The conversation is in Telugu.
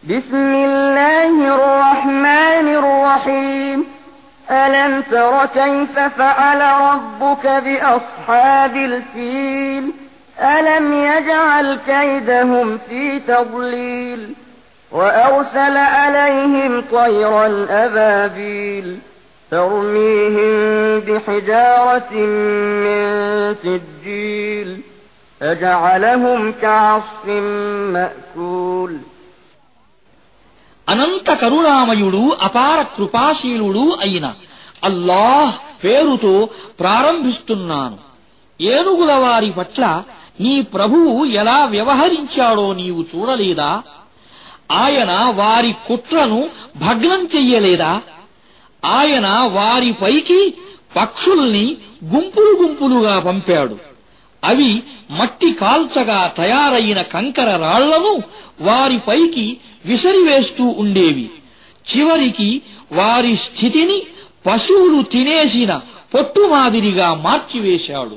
بسم الله الرحمن الرحيم ألم تر كيف فعل ربك بأصحاب الفيل ألم يجعل كيدهم في تضليل وأرسل عليهم طيرا أبابيل ترميهم بحجارة من سجيل فجعلهم كعصف مأكول. అనంత కరుణామయుడు అపార కృపాశీలుడు అయిన అల్లాహ్ పేరుతో ప్రారంభిస్తున్నాను. ఏనుగుల వారి పట్ల నీ ప్రభువు ఎలా వ్యవహరించాడో నీవు చూడలేదా? ఆయన వారి కుట్రను భగ్నం చెయ్యలేదా? ఆయన వారిపైకి పక్షుల్ని గుంపులు గుంపులుగా పంపాడు. అవి మట్టి కాల్చగా తయారైన కంకర రాళ్లను వారిపైకి విసిరివేస్తూ ఉండేవి. చివరికి వారి స్థితిని పశువులు తినేసిన పొట్టు మాదిరిగా మార్చివేశాడు.